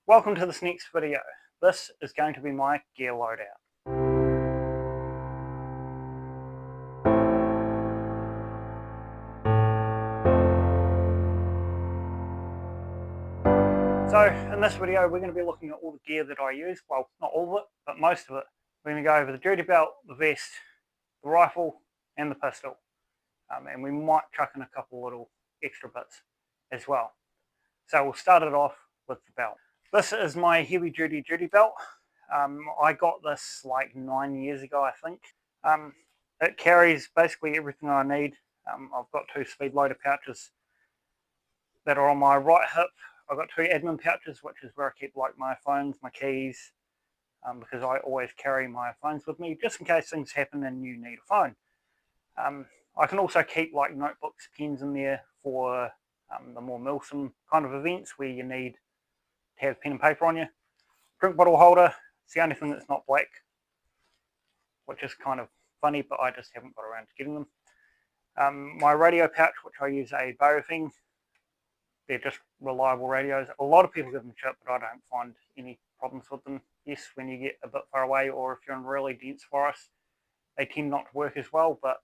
Welcome to this next video. This is going to be my gear loadout. So in this video we're going to be looking at all the gear that I use. Well, not all of it, but most of it. We're going to go over the duty belt, the vest, the rifle and the pistol. And we might chuck in a couple little extra bits as well. So we'll start it off with the belt. This is my heavy duty belt. I got this like 9 years ago, I think. It carries basically everything I need. I've got two speed loader pouches that are on my right hip. I've got two admin pouches, which is where I keep like my phones, my keys, because I always carry my phones with me just in case things happen and you need a phone. I can also keep like notebooks, pens in there for the more milsim kind of events where you need to have pen and paper on you. Drink bottle holder, it's the only thing that's not black, which is kind of funny, but I just haven't got around to getting them. My radio pouch, which I use a Baofeng. They're just reliable radios. A lot of people give them shit, but I don't find any problems with them. Yes, when you get a bit far away or if you're in really dense forest, they tend not to work as well, but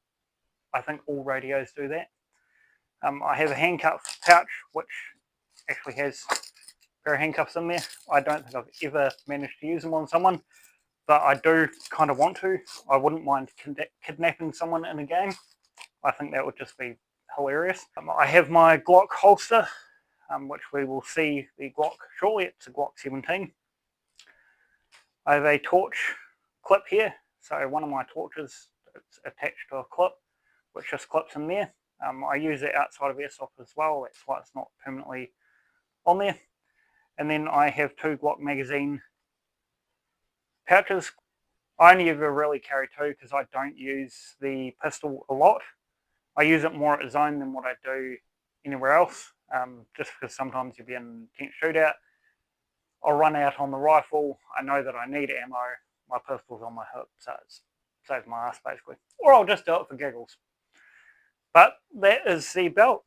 I think all radios do that. I have a handcuff pouch, which actually has a pair of handcuffs in there. I don't think I've ever managed to use them on someone, but I do kind of want to. I wouldn't mind kidnapping someone in a game. I think that would just be hilarious. I have my Glock holster, which we will see the Glock shortly. It's a Glock 17. I have a torch clip here. So one of my torches, it's attached to a clip, which just clips in there. I use it outside of Airsoft as well. That's why it's not permanently on there. And then I have two Glock magazine pouches. I only ever really carry two because I don't use the pistol a lot. I use it more at zone than what I do anywhere else, just because sometimes you'll be in an intense shootout. I'll run out on the rifle. I know that I need ammo. My pistol's on my hip, so it saves my ass basically. Or I'll just do it for giggles. But that is the belt.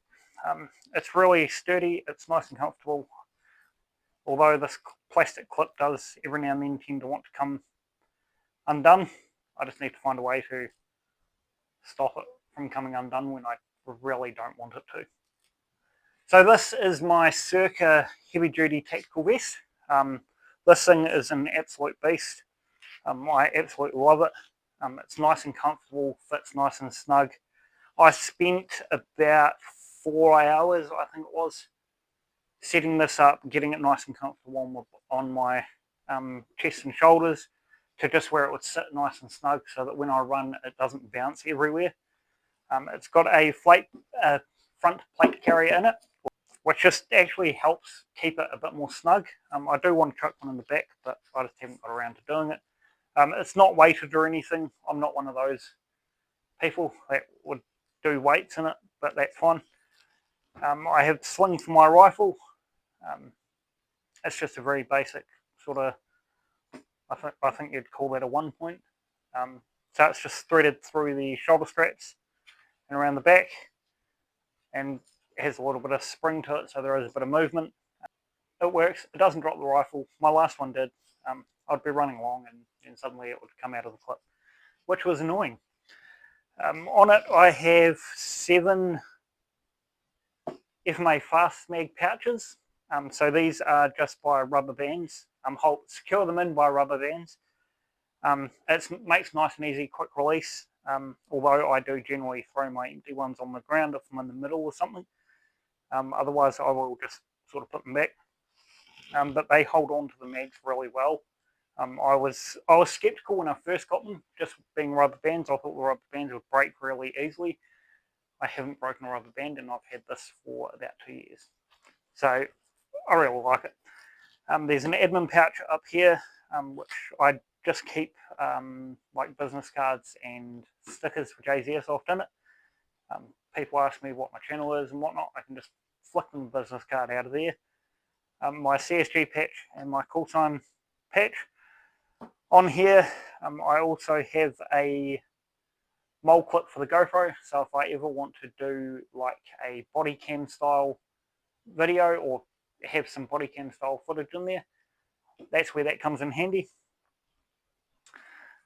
It's really sturdy. It's nice and comfortable. Although this plastic clip does every now and then tend to want to come undone. I just need to find a way to stop it from coming undone when I really don't want it to. So this is my Circa heavy duty tactical vest. This thing is an absolute beast. I absolutely love it. It's nice and comfortable, fits nice and snug. I spent about 4 hours, I think it was, setting this up, getting it nice and comfortable on my chest and shoulders to just where it would sit nice and snug so that when I run it doesn't bounce everywhere. It's got a front plate carrier in it, which just actually helps keep it a bit more snug. I do want to chuck one in the back, but I just haven't got around to doing it. It's not weighted or anything. I'm not one of those people that would do weights in it, but that's fine. I have sling for my rifle. It's just a very basic sort of, I think you'd call that a 1 point. So it's just threaded through the shoulder straps and around the back, and it has a little bit of spring to it, so there is a bit of movement. It works. It doesn't drop the rifle. My last one did. I'd be running along and suddenly it would come out of the clip, which was annoying. On it I have 7 FMA fast mag pouches. So these are just by rubber bands. Secure them in by rubber bands. It makes nice and easy, quick release. Although I do generally throw my empty ones on the ground if I'm in the middle or something. Otherwise I will just sort of put them back. But they hold on to the mags really well. I was skeptical when I first got them, just being rubber bands. I thought the rubber bands would break really easily. I haven't broken a rubber band and I've had this for about 2 years. So I really like it. There's an admin pouch up here, which I just keep like business cards and stickers for Jay's Airsoft in it. People ask me what my channel is and whatnot. I can just flick them the business card out of there. My CSG patch and my call sign patch. On here, I also have a mole clip for the GoPro. So if I ever want to do like a body cam style video or have some body cam style footage in there, that's where that comes in handy.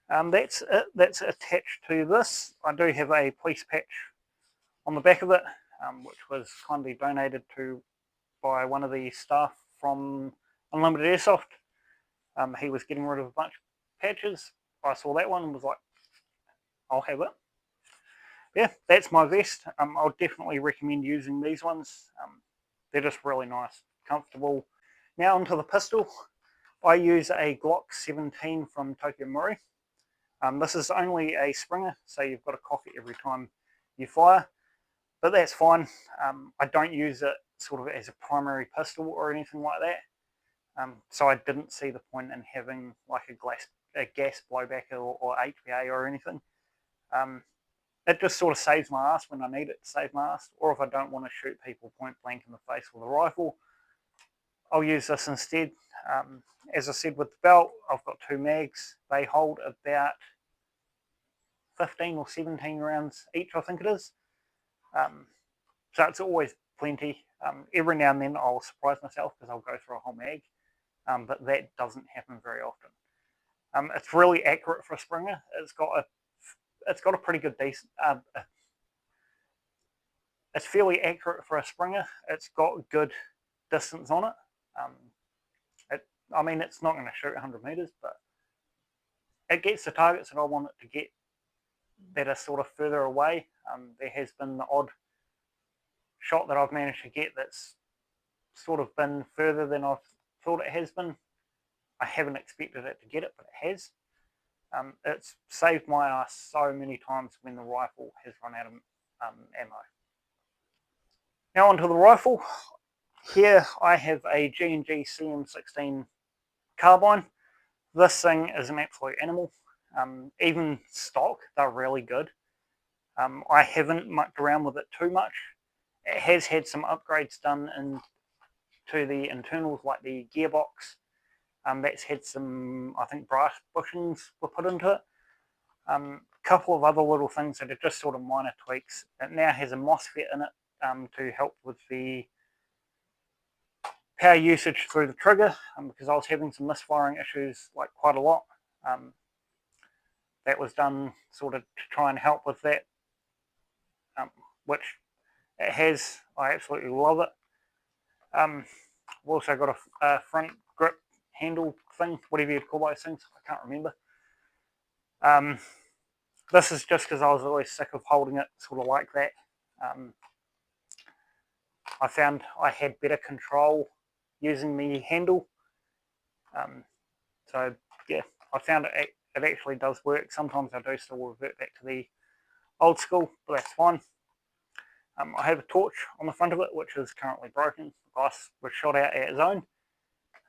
That's it. That's attached to this. I do have a police patch on the back of it, which was kindly donated to by one of the staff from Unlimited Airsoft. He was getting rid of a bunch of patches. I saw that one and was like, I'll have it. Yeah, that's my vest. I'll definitely recommend using these ones. They're just really nice, comfortable. Now onto the pistol. I use a Glock 17 from Tokyo Muri. This is only a Springer, so you've got to cock it every time you fire, but that's fine. I don't use it sort of as a primary pistol or anything like that, so I didn't see the point in having like a gas blowback or HPA or anything. It just sort of saves my ass when I need it to save my ass, or if I don't want to shoot people point blank in the face with a rifle, I'll use this instead. As I said, with the belt, I've got 2 mags. They hold about 15 or 17 rounds each, I think it is. So it's always plenty. Every now and then I'll surprise myself because I'll go through a whole mag, but that doesn't happen very often. It's really accurate for a Springer. It's got a pretty good decent. It's fairly accurate for a Springer. It's got good distance on it. I mean, it's not going to shoot 100 meters, but it gets the targets that I want it to get that are sort of further away. There has been the odd shot that I've managed to get that's sort of been further than I've thought it has been. I haven't expected it to get it, but it has. It's saved my ass so many times when the rifle has run out of ammo. Now onto the rifle. Here I have a G&G CM16 carbine. This thing is an absolute animal. Even stock, they're really good. I haven't mucked around with it too much. It has had some upgrades done into the internals, like the gearbox. That's had some, I think, brass bushings were put into it. A couple of other little things that are just sort of minor tweaks. It now has a MOSFET in it to help with the power usage through the trigger, because I was having some misfiring issues like quite a lot. That was done sort of to try and help with that, which it has. I absolutely love it. I've also got a front grip handle thing, whatever you'd call those things. I can't remember. This is just because I was always sick of holding it sort of like that. I found I had better control using the handle. So yeah, I found it actually does work. Sometimes I do still revert back to the old school, but that's fine. I have a torch on the front of it, which is currently broken. The glass was shot out at its own.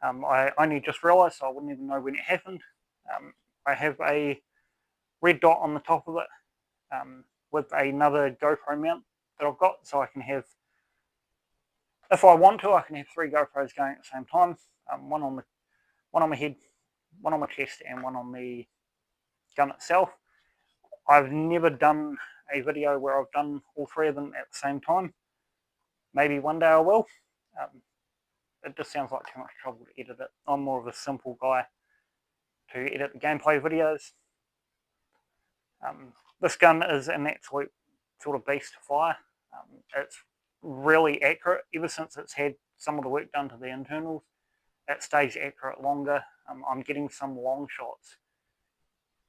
I only just realised, so I wouldn't even know when it happened. I have a red dot on the top of it with another GoPro mount that I've got, so I can have, if I want to, I can have 3 GoPros going at the same time. One on my head, one on my chest, and one on the gun itself. I've never done a video where I've done all 3 of them at the same time. Maybe one day I will. It just sounds like too much trouble to edit it. I'm more of a simple guy to edit the gameplay videos. This gun is an absolute sort of beast to fire. It's really accurate. Ever since it's had some of the work done to the internals, it stays accurate longer. I'm getting some long shots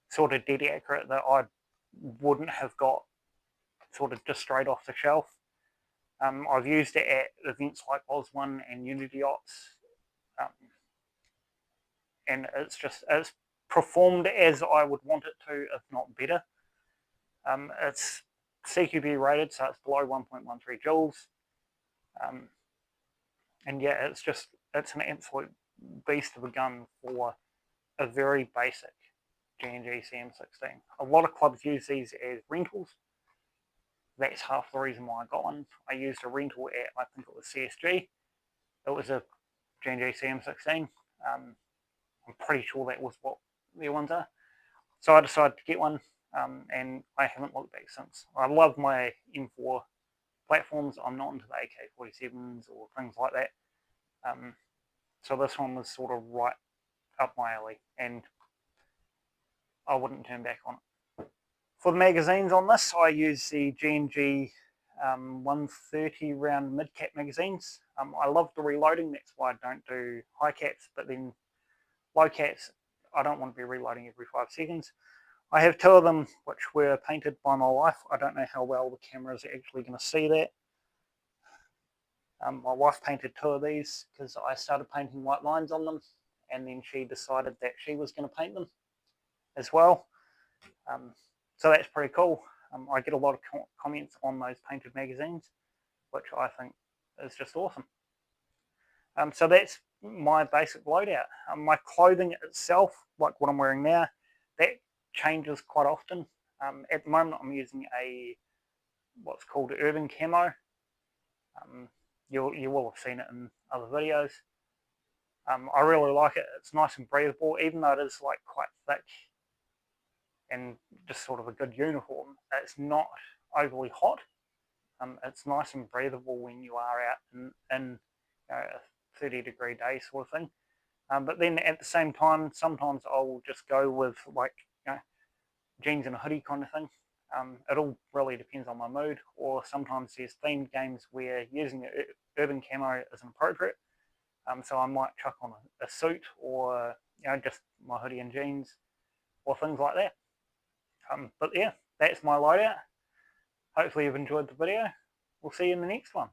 sort of dead accurate that I wouldn't have got sort of just straight off the shelf. I've used it at events like Oz1 and Unity Ops, and it's performed as I would want it to, if not better. It's CQB rated, so it's below 1.13 joules. And yeah, it's an absolute beast of a gun for a very basic G&G CM16. A lot of clubs use these as rentals. That's half the reason why I got one. I used a rental at, I think it was CSG. It was a G&G CM16. I'm pretty sure that was what their ones are. So I decided to get one, and I haven't looked back since. I love my M4 platforms. I'm not into the AK-47s or things like that. So this one was sort of right up my alley, and I wouldn't turn back on it. For the magazines on this, I use the G&G 130 round mid-cap magazines. I love the reloading, that's why I don't do high caps, but then low caps, I don't want to be reloading every 5 seconds. I have 2 of them which were painted by my wife. I don't know how well the camera is actually going to see that. My wife painted 2 of these because I started painting white lines on them, and then she decided that she was going to paint them as well. So that's pretty cool. I get a lot of comments on those painted magazines, which I think is just awesome. So that's my basic loadout. My clothing itself, like what I'm wearing now, that changes quite often. At the moment, I'm using what's called urban camo. You will have seen it in other videos. I really like it. It's nice and breathable, even though it is like quite thick and just sort of a good uniform. It's not overly hot. It's nice and breathable when you are out in a 30-degree day sort of thing. But then at the same time, sometimes I'll just go with like jeans and a hoodie kind of thing. It all really depends on my mood, or sometimes there's themed games where using urban camo isn't appropriate. So I might chuck on a suit, or just my hoodie and jeans, or things like that. But yeah, that's my loadout. Hopefully you've enjoyed the video. We'll see you in the next one.